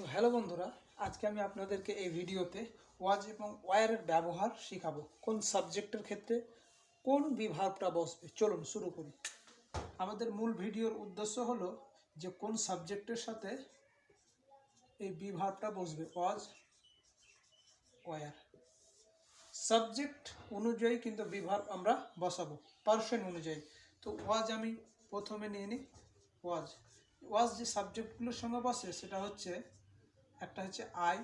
তো হ্যালো বন্ধুরা, আজকে আমি আপনাদেরকে এই ভিডিওতে ওয়াজ এবং ওয়্যারের ব্যবহার শেখাবো। কোন সাবজেক্টের ক্ষেত্রে কোন বিভাগটা বসবে। চলুন শুরু করি। আমাদের মূল ভিডিওর উদ্দেশ্য হলো যে কোন সাবজেক্টের সাথে এই বিভাগটা বসবে, ওয়াজ ওয়্যার। সাবজেক্ট অনুযায়ী কিন্তু বিভাগ আমরা বসাবো, পার্সন অনুযায়ী। তো ওয়াজ আমি প্রথমে নিয়ে নিই। ওয়াজ যে সাবজেক্টগুলোর সঙ্গে বসে সেটা হচ্ছে, একটা হচ্ছে আই,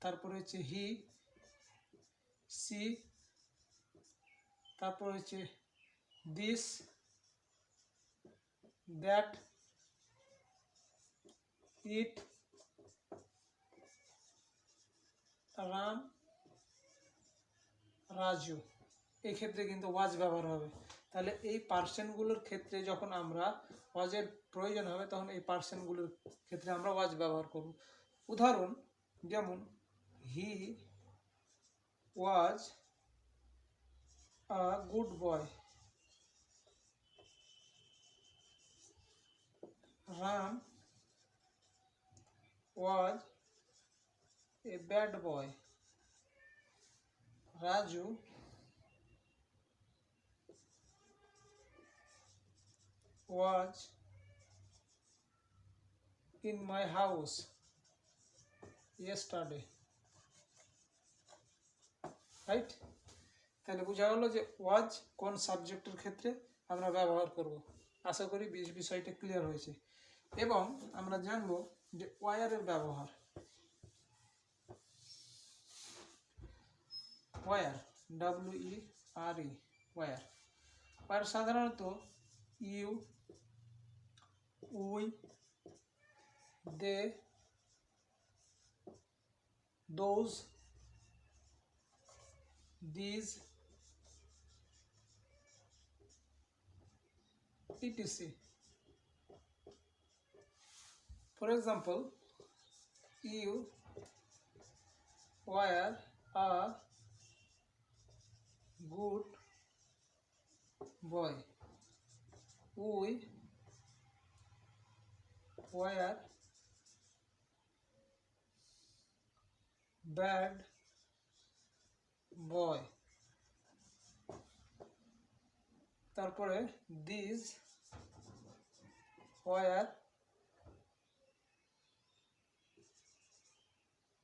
তারপরে হচ্ছে হি, সি, তারপর হচ্ছে দিস, দ্যাট, ইট, রাম, রাজু। এই ক্ষেত্রে কিন্তু ওয়াজ ব্যবহার হবে। তাহলে এই পার্সনগুলোর ক্ষেত্রে যখন আমরা ওয়াজের প্রয়োজন হবে তখন এই পার্সনগুলোর ক্ষেত্রে আমরা ওয়াজ ব্যবহার করব। উদাহরণ যেমন he was a good boy, Ram was a bad boy, Raju was in my house yesterday. Right? তাহলে বোঝা গেল যে ওয়াজ কোন সাবজেক্টের ক্ষেত্রে আমরা ব্যবহার করব। আশা করি বিষয়টা ক্লিয়ার হয়েছে। এবং আমরা জানব যে ওয়্যারের ব্যবহার। ওয়্যার, WERE, ওয়্যার সাধারণত you, we, they, those, these, etc. For example, you were a good boy. We were bad boy. তারপরে these were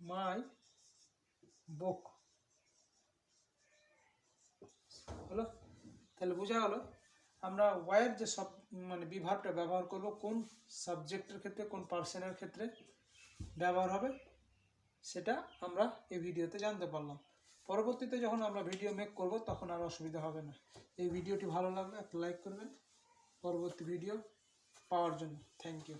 my book. হলো? তাহলে বোঝা গেল আমরা ওয়্যার যে সব বিভাগটা ব্যবহার করব কোন সাবজেক্টের ক্ষেত্রে, কোন পার্সনের ক্ষেত্রে ব্যবহার হবে, সেটা আমরা এই ভিডিওতে জানতে পারলাম। পরবর্তীতে যখন আমরা ভিডিও মেক করব তখন আর অসুবিধা হবে না। এই ভিডিওটি ভালো লাগলে একটা লাইক করবেন পরবর্তী ভিডিও পাওয়ার জন্য। Thank you.